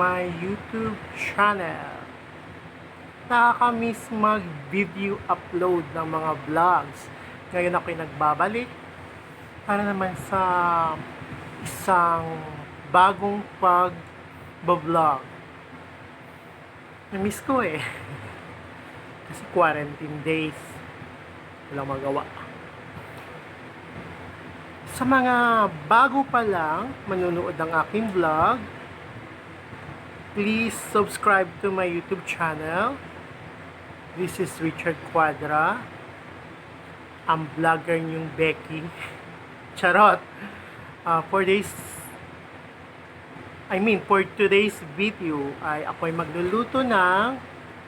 my YouTube channel. Nakakamiss mag-video upload ng mga vlogs. Ngayon ako'y nagbabalik para naman sa isang bagong pag-vlog. Namiss ko eh. Kasi quarantine days. Walang magawa. Sa mga bago pa lang manonood ng aking vlog, please subscribe to my YouTube channel. This is Richard Quadra. Ang vlogger niyong Becky. Charot. For today's video ay ako'y magluluto ng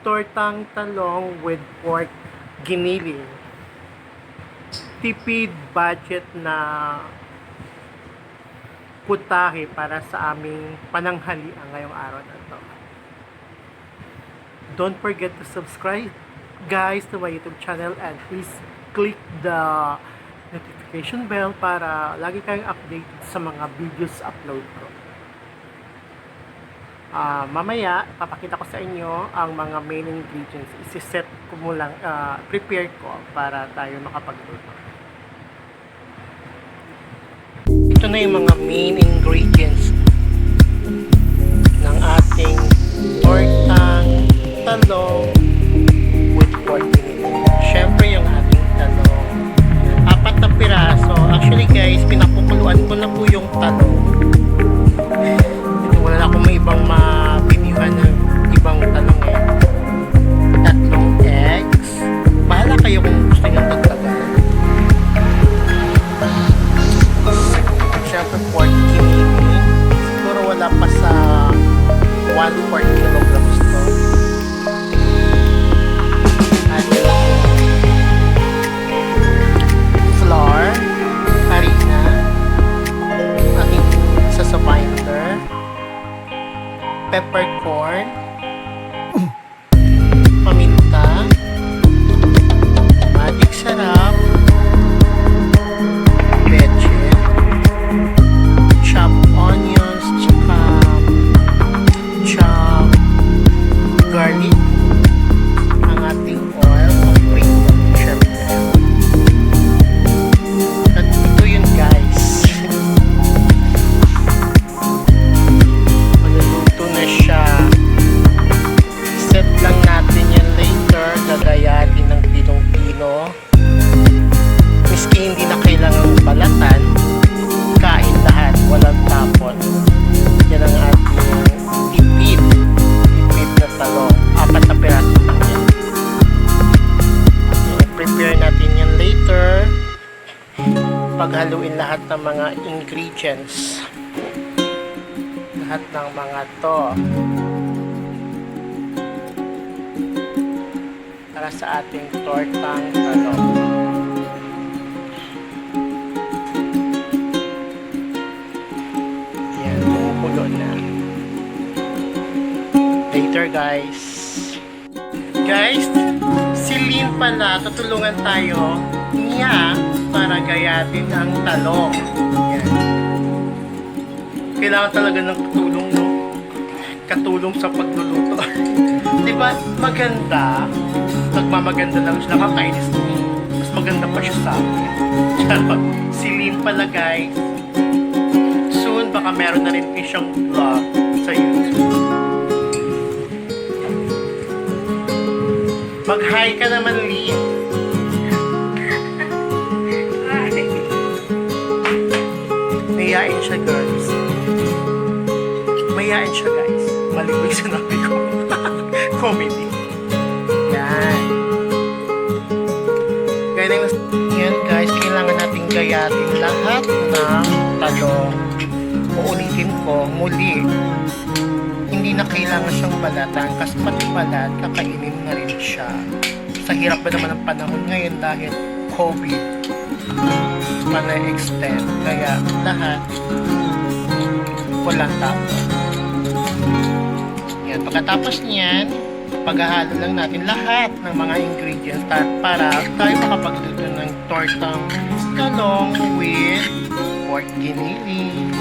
tortang talong with pork giniling. Tipid budget na putahe para sa aming pananghalian ngayong araw na to. Don't forget to subscribe guys to my YouTube channel and please click the notification bell para lagi kayong updated sa mga videos upload ko. Mamaya, papakita ko sa inyo ang mga main ingredients. Isi-set ko muna, prepare ko para tayo makapagluto. Ito na yung mga main ingredients ng ating tortang talong with pork giniling. Syempre yung ating talong. 4 na piraso. Actually guys, pinapukuluan ko na po yung talong. Wala na akong may ibang mabibiyuhan ng ibang talong eh. 3 eggs. Bahala kayo kung gusto nyo dagdagan. Siyempre pork giniling. Siguro wala pa sa 1/4 kilograms to. At flour, harina, ating sa binder, peppercorn, paminta, magic sarap, leche, chopped onions, tsaka chopped garlic, ang ating oil, paprika, syempre. At ito yun guys. Maluluto na siya. Set lang natin yan later. Gagayatin ng pinong-pino. Miski hindi na kailangang balatan, kain lahat, walang tapon. Yan ang ating tipid na talong. 4 na piraso lang yan. Prepare natin yan later. Paghaluin lahat ng mga ingredients. Lahat ng mga to. Para sa ating tortang talong. Yan, kumukulo na. Later guys. Guys, si Lynn pala, tutulungan tayo niya para gayatin ang talong. Yan. Kailangan talaga ng katulong, no? Katulong sa pagluluto. Diba? Maganda. Nagmamaganda lang siya. Nakakainis. Mas maganda pa siya sa akin. Si Lynn pala guys. Soon, baka meron na rin siyang vlog sa YouTube. Mag-hi ka naman, Lynn. Mayayain siya, girls. Mayayain siya, guys. Malibig sinabi ko. Comedy. Yan. Yan, guys. Kailangan natin gayatin lahat ng talong. Uulitin ko, muli. Hindi na kailangan siyang balatan kasi pati balat, kakainin na rin siya. Sa hirap ba naman ang panahon ngayon dahil COVID mana-extend. Kaya lahat walang tapon. Yan. Pagkatapos niyan, paghahalo lang natin lahat ng mga ingredients para tayo makapagluto ng tortang talong with pork giniling.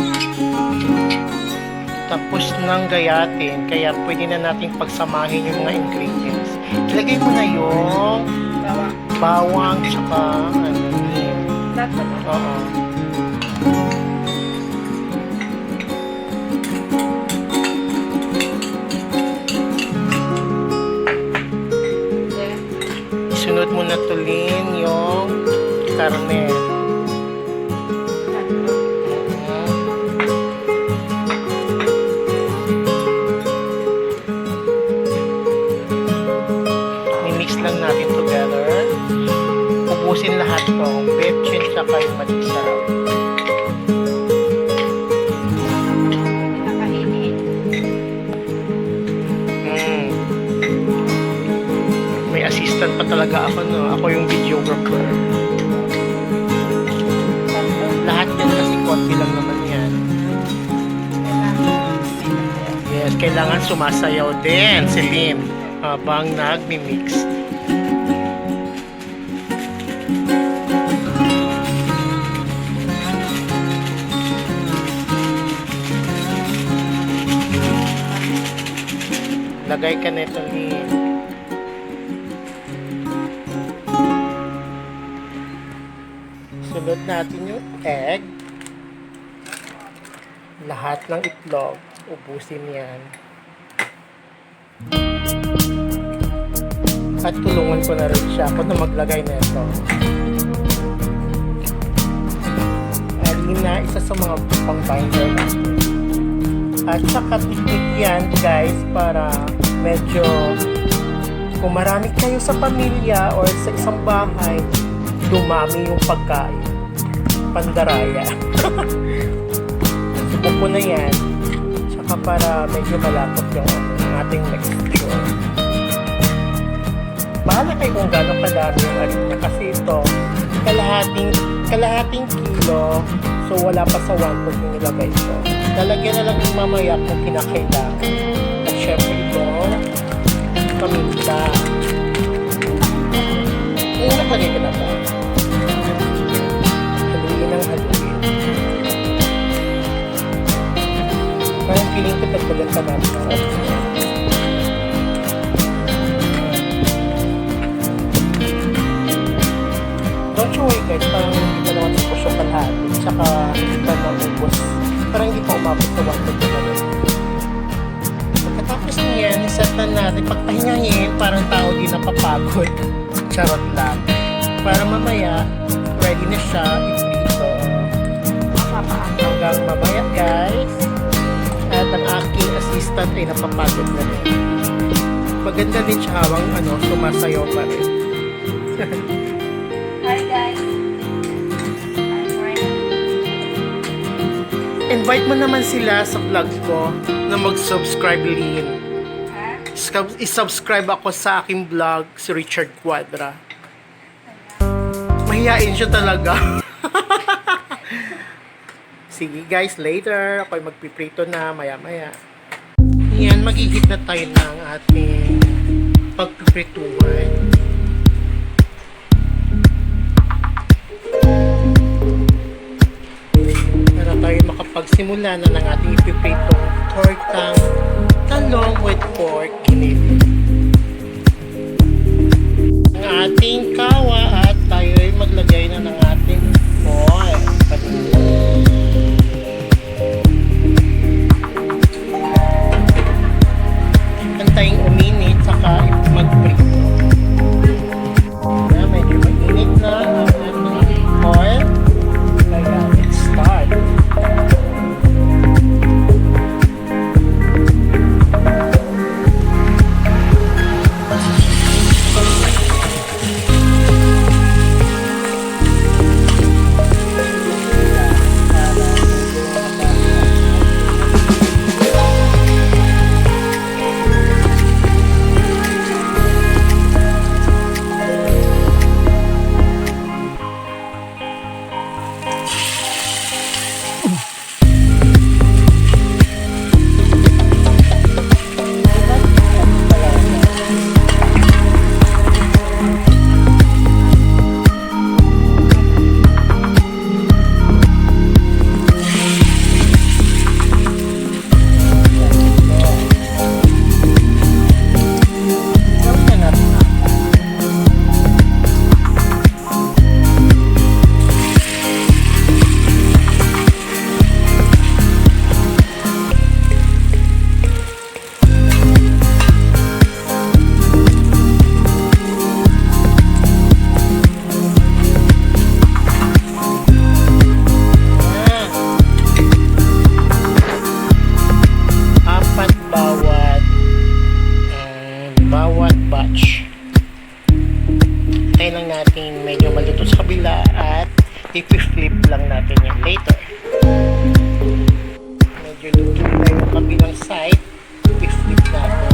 tapos nang gayatin, kaya pwede na natin pagsamahin yung mga ingredients. Ilagay mo na yung bawang tsaka mint. Oo. Isunod mo na tulin yung karne. I-mix lang natin together. Ubusin lahat to. Betchin tsaka yung matisarap. May assistant pa talaga ako, no? Ako yung videographer. Lahat yan kasi konti lang naman yan. Yes, kailangan sumasayaw din si Lynn habang nagmi-mix. Lagay ka nito, Lynn. Sunod natin yung egg. Lahat ng itlog, ubusin yan. At tulungan ko na rin siya kung na maglagay na ito. Alin na isa sa mga pang-binder natin. At saka tiktik yan, guys, para medyo kung marami kayo sa pamilya or sa isang bahay, dumami yung pagkain. Pandaraya. Subok ko na yan. Tsaka para medyo malapot yung ating mixture. Bahala kayo kung gano'ng kadami yung alin niya. Kasi ito, kalahating kilo. So wala pa sa 1 fourth yung nilagay ito. Lalagyan na lang yung mamaya kung kinakailangan. At syempre ito, paminta. Yung nakalagay ko na ito. Parang feeling ko tagdagan pa natin. Don't you worry guys, parang hindi pa naman sa puso kalahati. Tsaka hindi pa naubos. Parang hindi pa umabot sa 1 fourth na rin. Pagkatapos niyan, iset na natin. Pagpahingahin, parang tao din napapagod. Charot lang. Para mamaya, ready na siya. Iprito. Hanggang mamaya guys. At ang aking assistant ay napapagod na rin. Maganda din siya hawang sumasayaw pa rin. Hi guys! Invite mo naman sila sa vlog ko na mag-subscribe, Lynn. I-subscribe ako sa aking vlog, si Richard Quadra. Mahihain siya talaga. Sige guys, later ako'y magpiprito na maya-maya. Yan, magigit na tayo ng ating pagpiprituhan. Para tayo makapagsimula na ng ating ipipritong tortang talong with pork giniling. Ang ating kawa at tayo ay maglagay na ng ating oil. Antayin uminit saka mag-prito. Medyo mainit na ang ating oil. Kaya let's start. Hintayin lang natin medyo maluto sa kabila at i-flip lang natin yan later. Medyo luto na yung kabilang side, i-flip natin.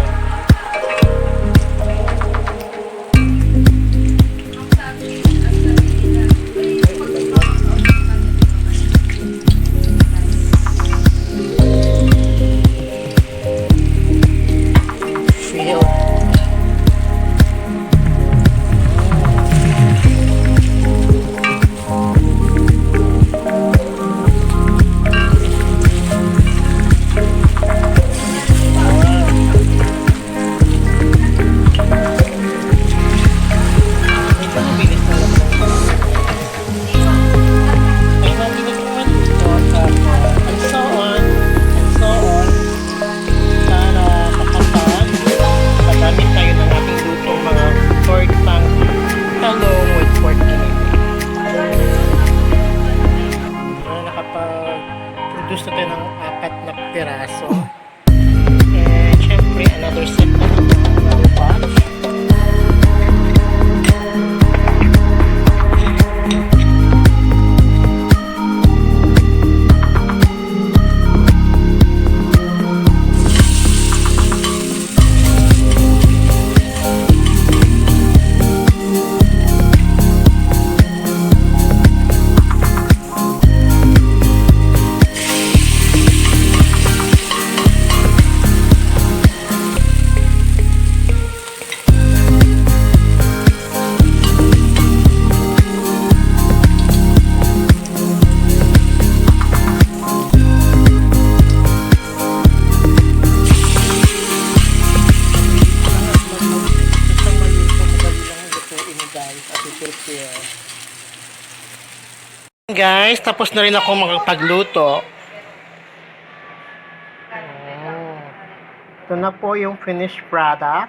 Produce na tayo ng 4 na piraso. And syempre, another set na ng box. Guys, tapos na rin ako makapagluto. Ito na po yung finished product.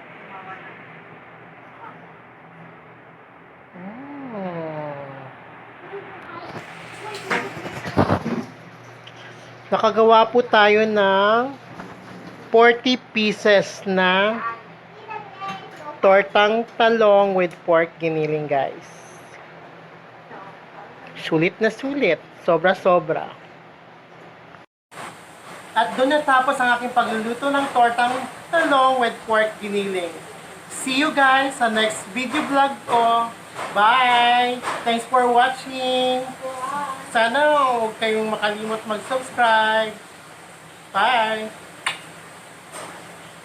Nakagawa po tayo ng 40 pieces na tortang talong with pork giniling, guys. Sulit na sulit. Sobra-sobra. At doon natapos ang aking pagluluto ng tortang talong with pork giniling. See you guys sa next video vlog ko. Bye! Thanks for watching. Sana huwag kayong makalimot mag-subscribe. Bye!